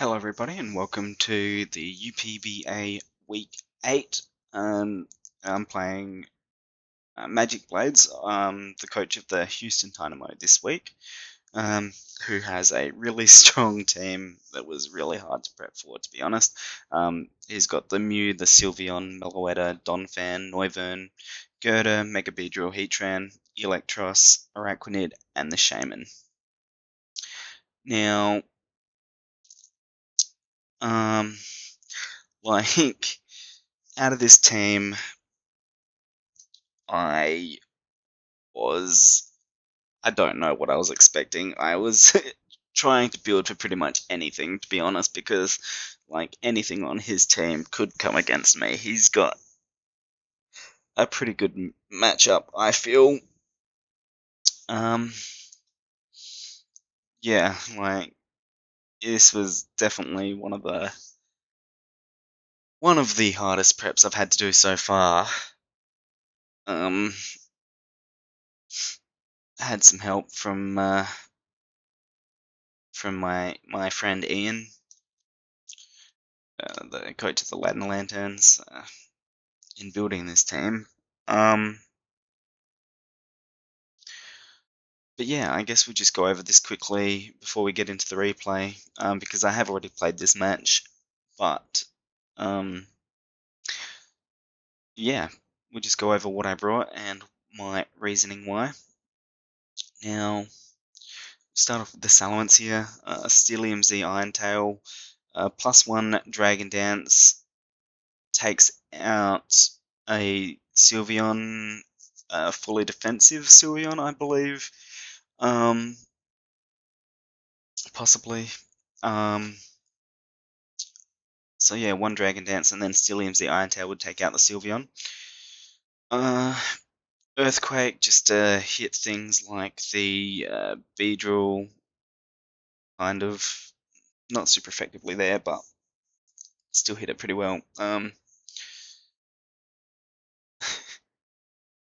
Hello everybody and welcome to the UPBA Week 8. I'm playing MagicBlades, the coach of the Houston Tynamo this week, who has a really strong team that was really hard to prep for, to be honest. He's got the Mew, the Sylveon, Meloetta, Donphan, Noivern, Gerda, Mega Beedrill, Heatran, Electros, Araquanid, and the Shaman. Now, like, out of this team, I don't know what I was expecting. I was trying to build for pretty much anything, to be honest, because like anything on his team could come against me. He's got a pretty good matchup, I feel. Yeah, like this was definitely one of the hardest preps I've had to do so far. Had some help from my friend Ian, the coach of the Latin Lanterns, in building this team. But yeah, I guess we'll just go over this quickly before we get into the replay, because I have already played this match. But yeah, we'll just go over what I brought and my reasoning why. Now, start off with the Salamence here. Steelium Z Irontail, +1 Dragon Dance, takes out a Sylveon, fully defensive Sylveon, I believe. Possibly. So yeah, 1 Dragon Dance and then Steelium's the Irontail would take out the Sylveon. Earthquake just hit things like the Beedrill, kind of. Not super effectively there, but still hit it pretty well.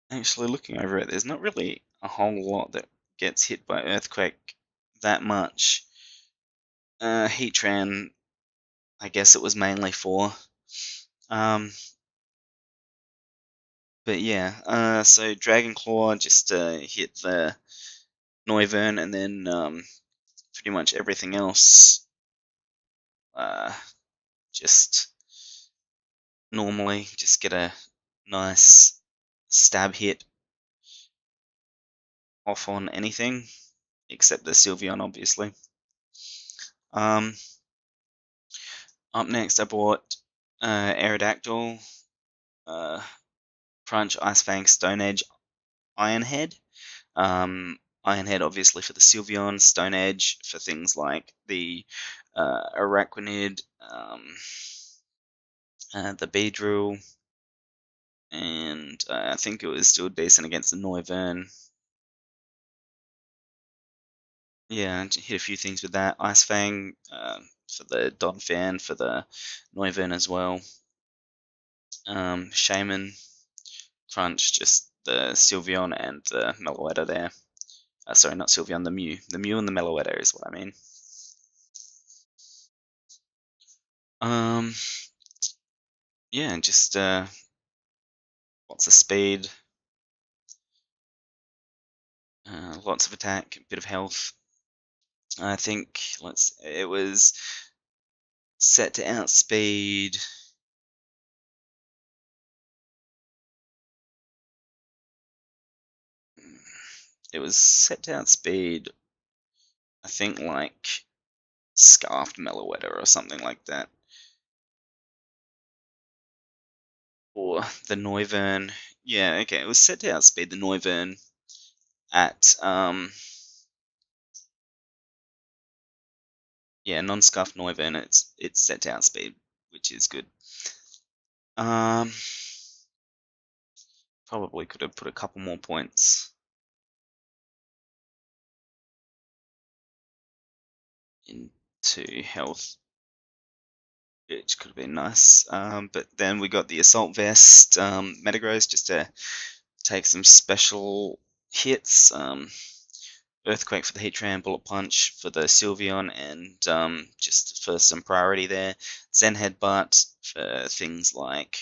Actually, looking over it, there's not really a whole lot that gets hit by Earthquake that much. Heatran, I guess it was mainly for. But yeah, so Dragon Claw just hit the Noivern, and then pretty much everything else just normally just get a nice stab hit off on anything except the Sylveon, obviously. Up next, I bought Aerodactyl, Crunch, Ice Fang, Stone Edge, Iron Head. Iron Head obviously for the Sylveon, Stone Edge for things like the Araquanid, the Beedrill, and I think it was still decent against the Noivern. Yeah, hit a few things with that. Ice Fang for the Donphan, for the Noivern as well. Shaman, Crunch, just the Sylveon and the Meloetta there. Sorry, not Sylveon, the Mew. The Mew and the Meloetta is what I mean. Yeah, just lots of speed, lots of attack, a bit of health. I think it was set to outspeed. It was set to outspeed, I think, like Scarfed Meloetta or something like that. Or the Noivern. Yeah, okay, it was set to outspeed the Noivern at yeah, non-scuffed Noivern. It's set to outspeed, which is good. Probably could have put a couple more points into health, which could have been nice. But then we got the Assault Vest, Metagross, just to take some special hits. Earthquake for the Heatran, Bullet Punch for the Sylveon, and just for some priority there, Zen Headbutt for things like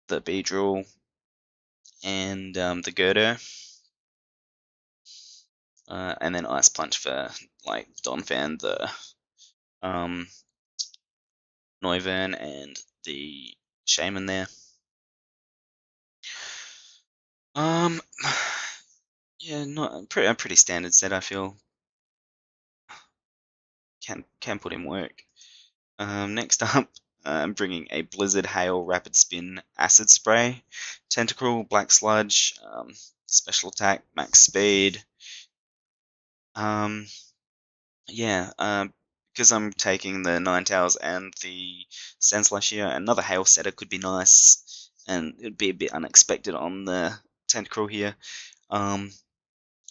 the Beedrill and the Girder, and then Ice Punch for like Donphan, the Noivern, and the Shaman there. Yeah, not a pretty standard set. I feel can put in work. Next up, I'm bringing a Blizzard, Hail, Rapid Spin, Acid Spray, Tentacruel, Black Sludge, Special Attack, Max Speed. Yeah, because I'm taking the Ninetales and the Sandslash here, another Hail setter could be nice, and it'd be a bit unexpected on the Tentacruel here.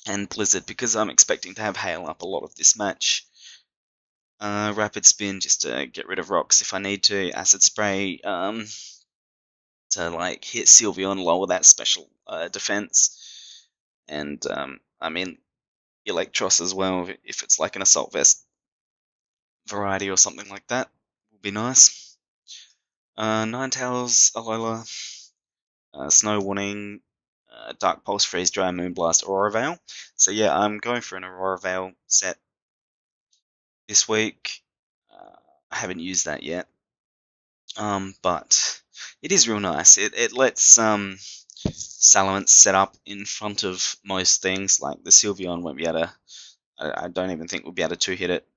And Blizzard, because I'm expecting to have Hail up a lot of this match. Rapid Spin just to get rid of rocks if I need to. Acid Spray to like hit Sylveon, lower that special defense. And I mean Electros as well, if it's like an Assault Vest variety or something like that, would be nice. Ninetales, Alola, Snow Warning, Dark Pulse, Freeze Dry, Moonblast, Aurora Veil. So yeah, I'm going for an Aurora Veil set this week. I haven't used that yet, but it is real nice. It lets Salamence set up in front of most things. Like the Sylveon won't be able to. I don't even think we'll be able to two-hit it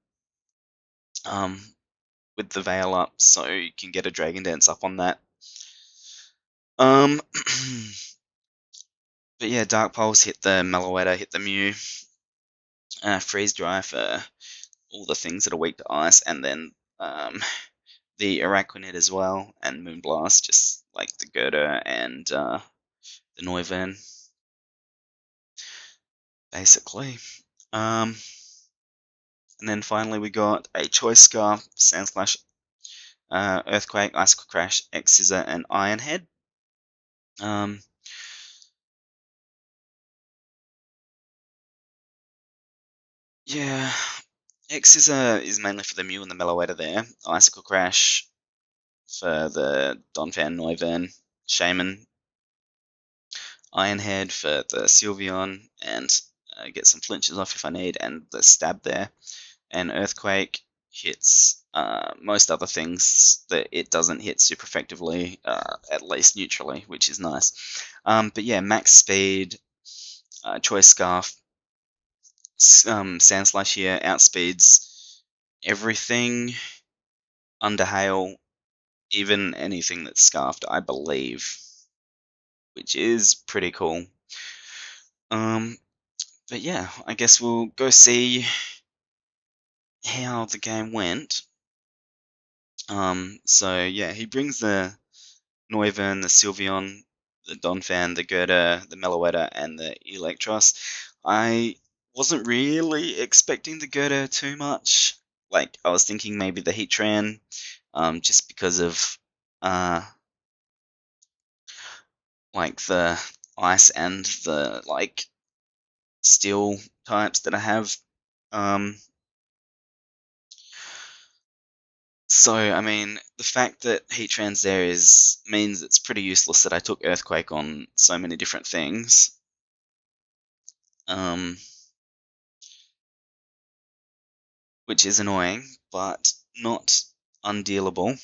with the Veil up, so you can get a Dragon Dance up on that. But yeah, Dark Pulse hit the Meloetta, hit the Mew, Freeze Dry for all the things that are weak to ice, and then the Araquanid as well, and Moonblast, just like the Girder and the Noivern, basically. And then finally we got a Choice Scarf, Sandslash, Earthquake, Icicle Crash, X-Scissor, and Iron Head. Yeah, X-Scissor is mainly for the Mew and the Meloetta there. Icicle Crash for the Donphan, Noivern, Shaman. Iron Head for the Sylveon, and get some flinches off if I need, and the Stab there. And Earthquake hits most other things that it doesn't hit super effectively, at least neutrally, which is nice. But yeah, Max Speed, Choice Scarf, Sandslash here outspeeds everything under Hail, even anything that's Scarfed, I believe, which is pretty cool. But yeah, I guess we'll go see how the game went. So yeah, he brings the Noivern, the Sylveon, the Donphan, the Gerda, the Meloetta, and the Electros. I wasn't really expecting the Gerda too much. Like, I was thinking maybe the Heatran, just because of like the ice and the like steel types that I have. So, I mean, the fact that Heatran's there means it's pretty useless that I took Earthquake on so many different things. Which is annoying, but not undealable.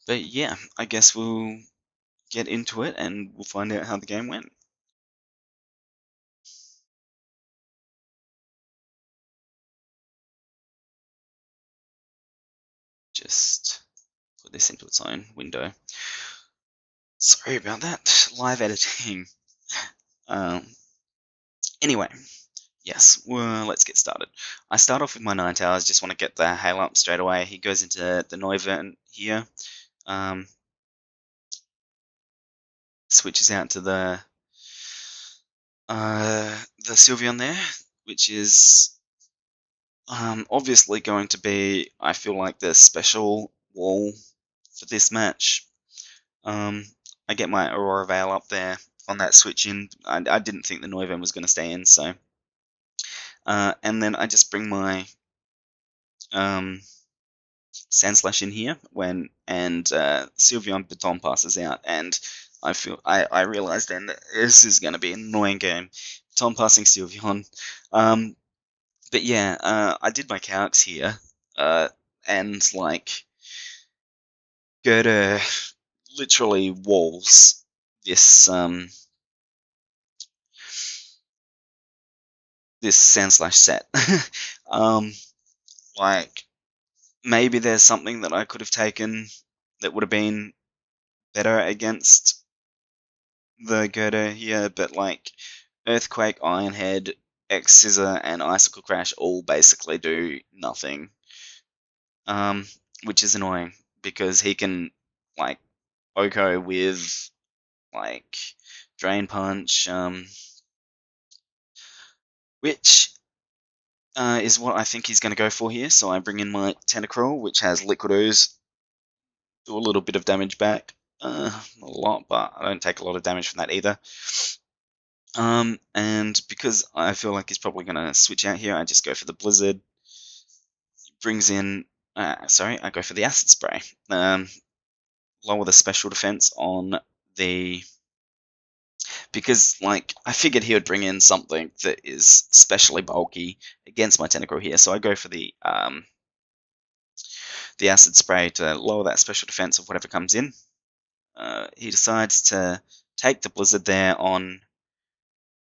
But yeah, I guess we'll get into it and we'll find out how the game went. Just put this into its own window. Sorry about that, live editing. Anyway, yes, well, let's get started. I start off with my Ninetales, just want to get the Hail up straight away. He goes into the Noivern here. Switches out to the Sylveon there, which is obviously going to be, I feel like, the special wall for this match. I get my Aurora Veil up there, on that switch in. I didn't think the Noivern was going to stay in, so and then I just bring my Sandslash in here and Sylveon Baton passes out, and I realized then that this is going to be an annoying game. Baton passing Sylveon, but yeah, I did my calcs here, and like Gerda literally walls this this Sandslash set. Like maybe there's something that I could have taken that would have been better against the Gerda here, but like Earthquake, Ironhead, X Scissor, and Icicle Crash all basically do nothing, which is annoying because he can like Oko with like Drain Punch, which is what I think he's going to go for here. So I bring in my Tentacruel, which has Liquid Ooze, do a little bit of damage back. Not a lot, but I don't take a lot of damage from that either. And because I feel like he's probably going to switch out here, I just go for the Blizzard. Brings in, sorry, I go for the Acid Spray. Lower the special defense on the, because like I figured he would bring in something that is especially bulky against my Tentacruel here, so I go for the Acid Spray to lower that special defense of whatever comes in. He decides to take the Blizzard there on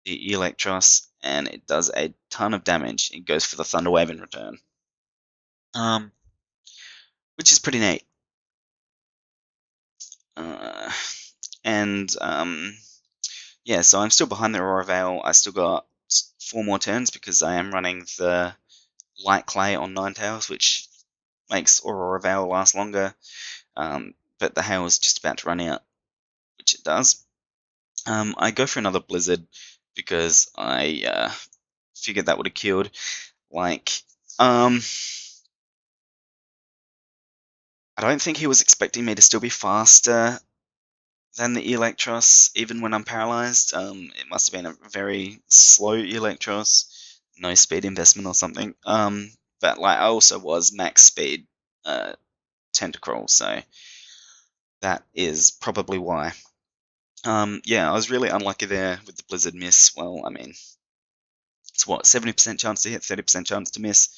the Electros, and it does a ton of damage. It goes for the Thunder Wave in return, which is pretty neat. Yeah, so I'm still behind the Aurora Veil. I still got 4 more turns because I am running the Light Clay on Ninetales, which makes Aurora Veil last longer. But the hail is just about to run out, which it does. I go for another Blizzard because I figured that would have killed. Like, I don't think he was expecting me to still be faster than the Electros, even when I'm paralyzed. It must have been a very slow Electros, no speed investment or something. But like I also was max speed Tentacruel, so that is probably why. Yeah, I was really unlucky there with the Blizzard miss. Well, I mean, it's what, 70% chance to hit, 30% chance to miss.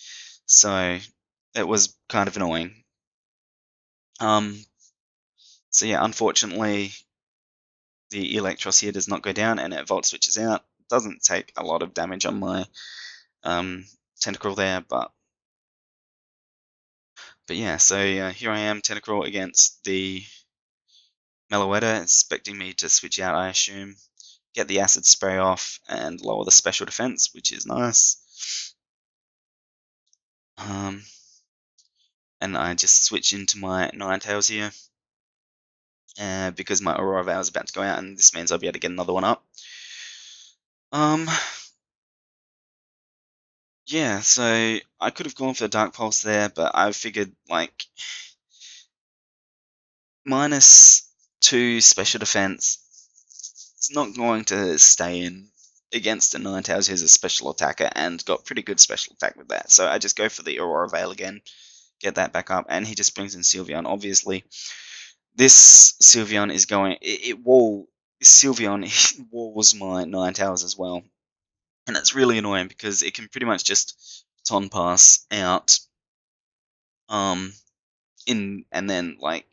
So it was kind of annoying. So yeah, unfortunately, the Electros here does not go down, and it Volt switches out. It doesn't take a lot of damage on my Tentacruel there, but yeah. So here I am, Tentacruel against the Meloetta, expecting me to switch out, I assume, get the Acid Spray off, and lower the special defense, which is nice. And I just switch into my Ninetales here. Because my Aurora Veil is about to go out, and this means I'll be able to get another one up. Yeah, so I could have gone for the Dark Pulse there, but I figured, like, -2 special defense, it's not going to stay in against a Ninetales who's a special attacker and got pretty good special attack with that. So I just go for the Aurora Veil again, get that back up, and he just brings in Sylveon, obviously. This Sylveon is going. Sylveon walls my Ninetales as well, and it's really annoying because it can pretty much just Baton Pass out, and then like,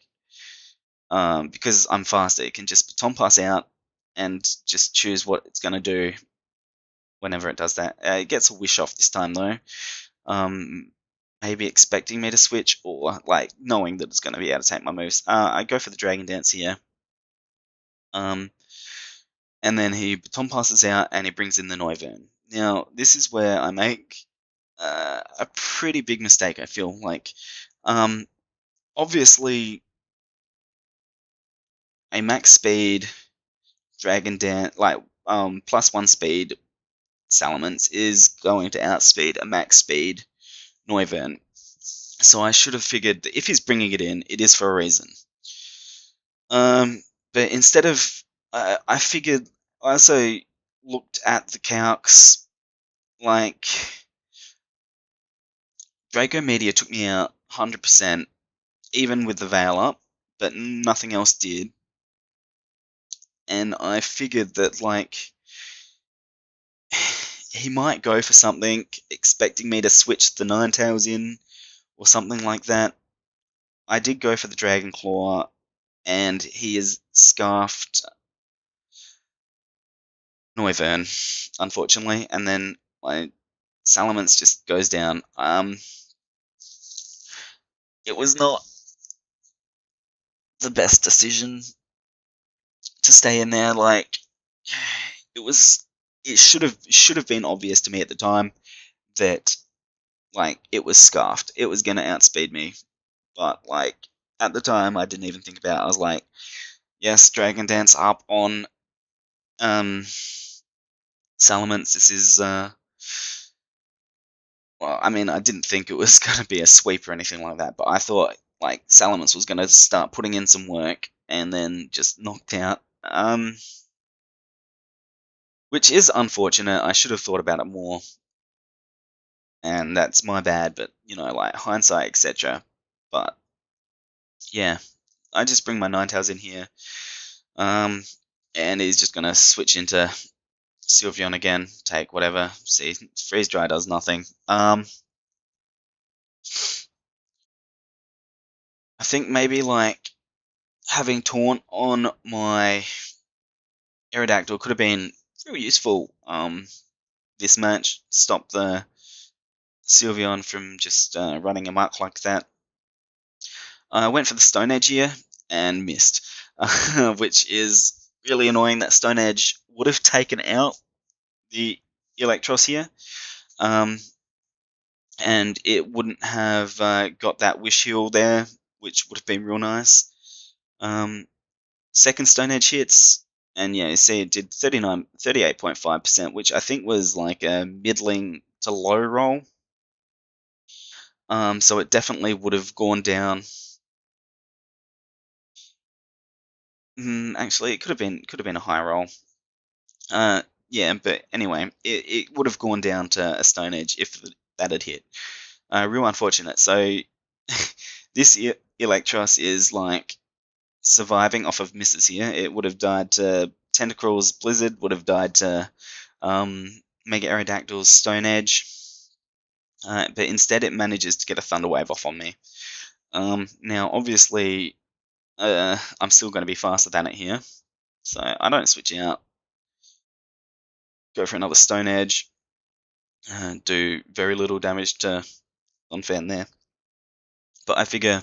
because I'm faster, it can just Baton Pass out and just choose what it's gonna do whenever it does that. It gets a Wish off this time though. Maybe expecting me to switch, or like knowing that it's going to be able to take my moves. I go for the Dragon Dance here. And then he Baton Passes out and he brings in the Noivern. Now, this is where I make a pretty big mistake, I feel like. Obviously, a max speed Dragon Dance, like +1 speed Salamence is going to outspeed a max speed Noivern. So I should have figured that if he's bringing it in, it is for a reason. But instead of, I figured I also looked at the calcs, like, Draco Meteor took me out 100%, even with the Veil up, but nothing else did. And I figured that, like, he might go for something, expecting me to switch the Ninetales in, or something like that. I did go for the Dragon Claw, and he is scarfed Noivern, unfortunately, and then my Salamence just goes down. It was not the best decision to stay in there. Like, it should have been obvious to me at the time that, like, it was scarfed. It was gonna outspeed me, but, like, at the time I didn't even think about it. I was like, yes, Dragon Dance up on Salamence. This is well, I mean, I didn't think it was gonna be a sweep or anything like that, but I thought, like, Salamence was gonna start putting in some work and then just knocked out. Which is unfortunate. I should have thought about it more, and that's my bad, but, you know, like, hindsight, etc. But, yeah, I just bring my Ninetales in here, and he's just going to switch into Sylveon again, take whatever. See, Freeze Dry does nothing. I think maybe, like, having Taunt on my Aerodactyl could have been very useful this match. Stop the Sylveon from just running amok like that. I went for the Stone Edge here and missed, which is really annoying. That Stone Edge would have taken out the Electros here, and it wouldn't have got that Wish Heal there, which would have been real nice. Second Stone Edge hits, and yeah, you see it did 38.5%, which I think was like a middling to low roll. So it definitely would have gone down. Actually, it could have been a high roll. Yeah, but anyway, it would have gone down to a Stone Edge if that had hit. Real unfortunate. So this Electros is, like, surviving off of misses here. It would have died to Tentacruel's Blizzard, would have died to Mega Aerodactyl's Stone Edge, but instead it manages to get a Thunder Wave off on me. Now, obviously, I'm still going to be faster than it here, so I don't switch out. Go for another Stone Edge, do very little damage to Donphan there. But I figure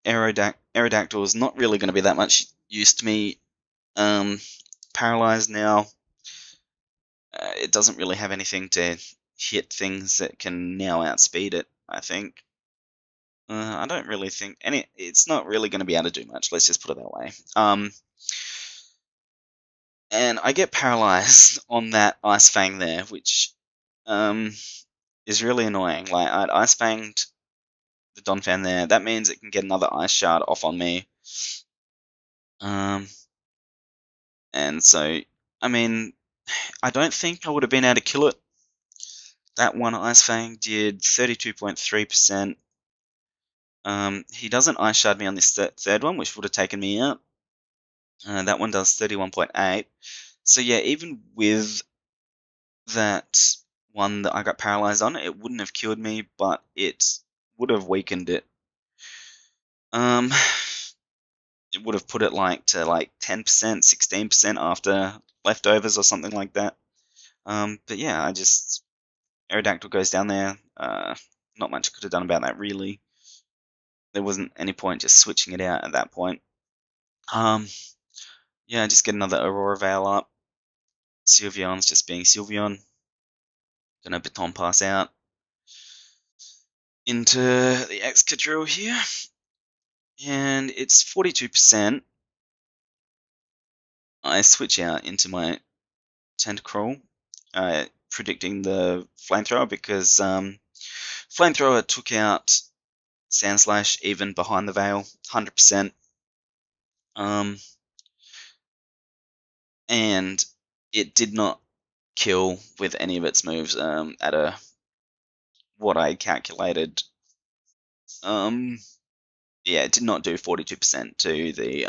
Aerodactyl is not really going to be that much use to me. Paralyzed now. It doesn't really have anything to hit things that can now outspeed it, I think. I don't really think it's not really going to be able to do much, let's just put it that way. And I get paralyzed on that Ice Fang there, which is really annoying. Like, I'd Ice Fanged the Donphan there. That means it can get another Ice Shard off on me. And so, I mean, I don't think I would have been able to kill it. That one Ice Fang did 32.3%. He doesn't Ice Shard me on this third one, which would have taken me out. That one does 31.8. So yeah, even with that one that I got paralyzed on, it wouldn't have killed me, but it would have weakened it. It would have put it like to like 10%, 16% after leftovers or something like that. But yeah, Aerodactyl goes down there. Not much I could have done about that, really. There wasn't any point just switching it out at that point. Yeah, just get another Aurora Veil up. Sylveon's just being Sylveon. Gonna Baton Pass out into the Excadrill here. And it's 42%. I switch out into my Tentacruel, predicting the Flamethrower, because Flamethrower took out Sandslash even behind the Veil, 100%. and it did not kill with any of its moves at a what I calculated. Yeah, it did not do 42% to the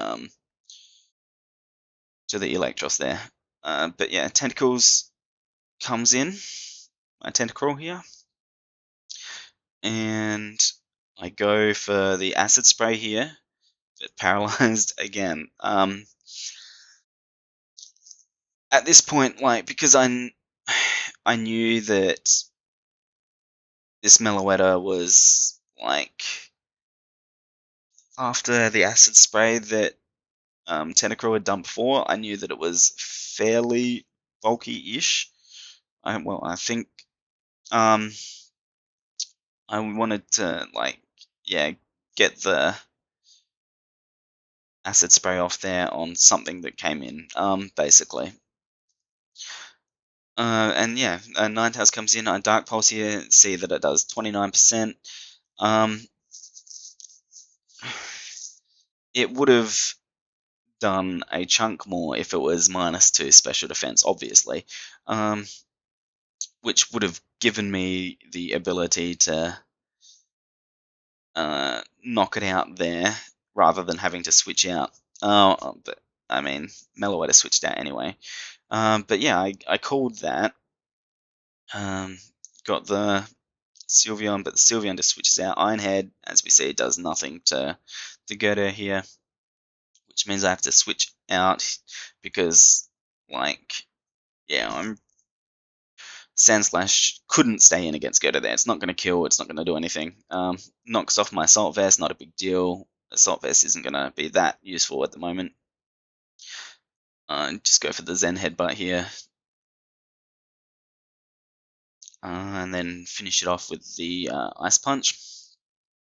Electros there. But yeah, Tentacles comes in, my Tentacruel here, and I go for the Acid Spray here, but paralyzed again. At this point, like, because I knew that this Meloetta was like after the Acid Spray that Tentacruel had done before, I knew that it was fairly bulky-ish. I think I wanted to, like, yeah, get the Acid Spray off there on something that came in, basically. And yeah, Ninetales comes in, I Dark Pulse here, see that it does 29%. It would have done a chunk more if it was -2 special defense, obviously, which would have given me the ability to knock it out there rather than having to switch out. But I mean, Meloetta switched out anyway. But yeah, I called that. Got the Sylveon, but the Sylveon just switches out. Ironhead, as we see, does nothing to the Gerda here, which means I have to switch out because, like, yeah, Sandslash couldn't stay in against Gerda there. It's not going to kill, it's not going to do anything. Knocks off my Assault Vest, not a big deal. Assault Vest isn't going to be that useful at the moment. Just go for the Zen Headbutt here. And then finish it off with the Ice Punch,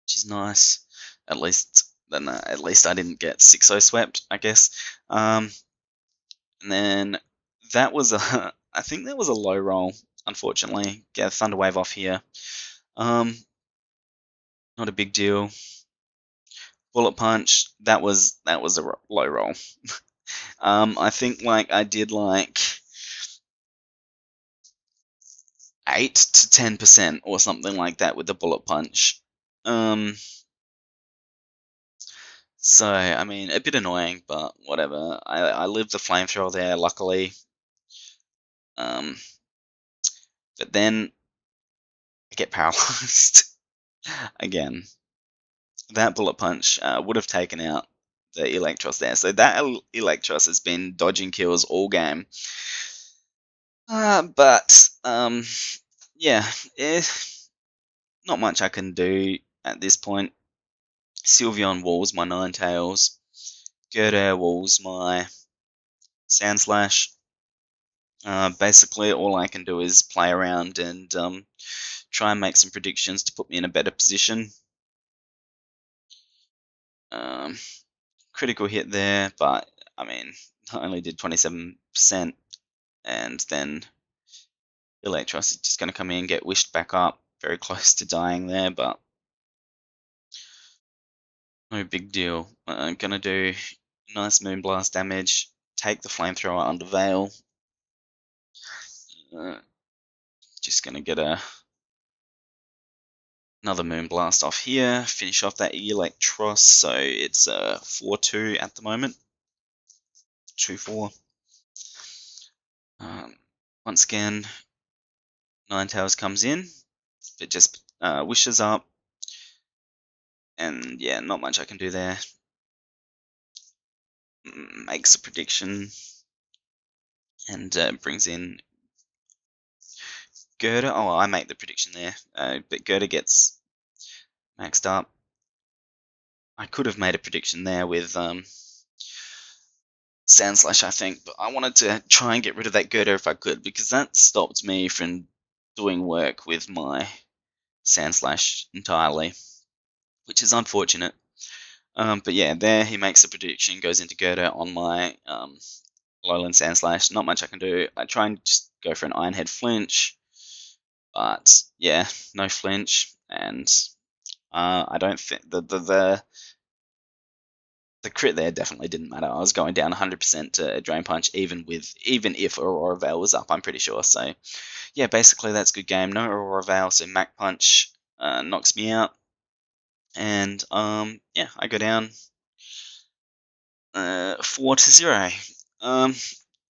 which is nice. At least I didn't get 6-0 swept, I guess. And then that was I think that was a low roll, unfortunately. Get a Thunder Wave off here. Not a big deal. Bullet Punch, that was a low roll. I think like I did like 8 to 10% or something like that with the Bullet Punch. So, I mean, a bit annoying, but whatever. I lived the Flamethrower there, luckily. But then I get paralyzed again. That Bullet Punch would have taken out the Electros there. So that Electros has been dodging kills all game. But yeah, not much I can do at this point. Sylveon walls my Ninetales. Gerda walls my Sandslash. Basically, all I can do is play around and try and make some predictions to put me in a better position. Critical hit there, but I mean, I only did 27%, and then Electros is just going to come in and get wished back up. Very close to dying there, but no big deal. I'm going to do nice Moonblast damage, take the Flamethrower under Veil. Just going to get another Moonblast off here, finish off that Electros, so it's 4-2 at the moment. 2-4. Once again, Ninetales comes in, it just wishes up, and yeah, not much I can do there. Makes a prediction, and brings in Gerda. Oh, I make the prediction there, but Gerda gets maxed up. I could have made a prediction there with Sandslash, I think, but I wanted to try and get rid of that Gerda if I could, because that stopped me from doing work with my Sandslash entirely, which is unfortunate. But yeah, there he makes a prediction, goes into Gerda on my Lowland Sandslash. Not much I can do. I try and just go for an Ironhead flinch, but yeah, no flinch, and I don't think the the crit there definitely didn't matter. I was going down 100% to Drain Punch, even if Aurora Veil was up, I'm pretty sure. So yeah, basically that's a good game. No Aurora Veil, so Mac Punch knocks me out, and yeah, I go down 4-0. Um,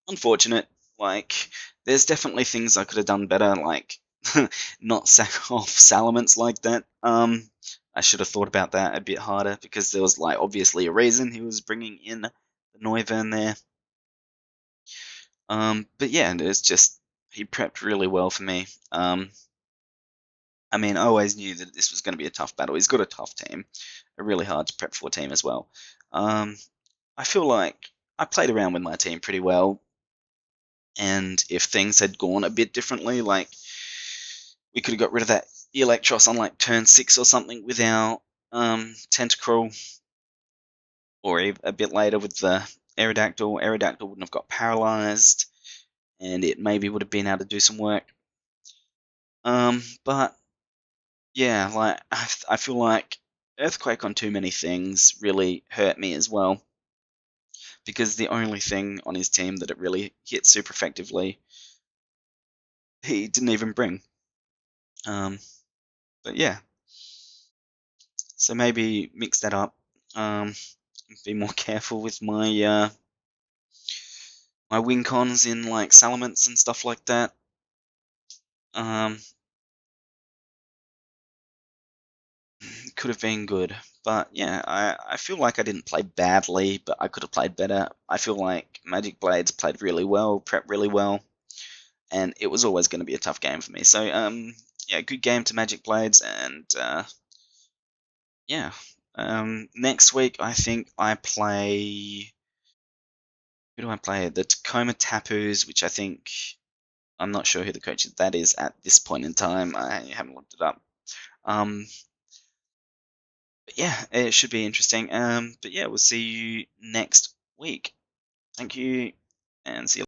Unfortunate. Like, there's definitely things I could have done better, like not sack off Salamence like that. I should have thought about that a bit harder because there was like obviously a reason he was bringing in the Noivern there. But yeah, it's just he prepped really well for me. I mean, I always knew that this was going to be a tough battle. He's got a tough team, a really hard to prep for team as well. I feel like I played around with my team pretty well, and if things had gone a bit differently, like we could have got rid of that Electros on like turn 6 or something with our Tentacruel, or a bit later with the Aerodactyl. Aerodactyl wouldn't have got paralyzed, and it maybe would have been able to do some work. But yeah, like I feel like Earthquake on too many things really hurt me as well, because the only thing on his team that it really hit super effectively, he didn't even bring. But yeah, so maybe mix that up. Be more careful with my my win cons in like Salamence and stuff like that. Could have been good, but yeah, I feel like I didn't play badly, but I could have played better. I feel like MagicBlade's played really well, prepped really well, and it was always going to be a tough game for me. So yeah, good game to MagicBlades, and yeah, next week I think I play. Who do I play? The Tacoma Tapus, which I think I'm not sure who the coach of that is at this point in time. I haven't looked it up. But yeah, it should be interesting. But yeah, we'll see you next week. Thank you, and see you.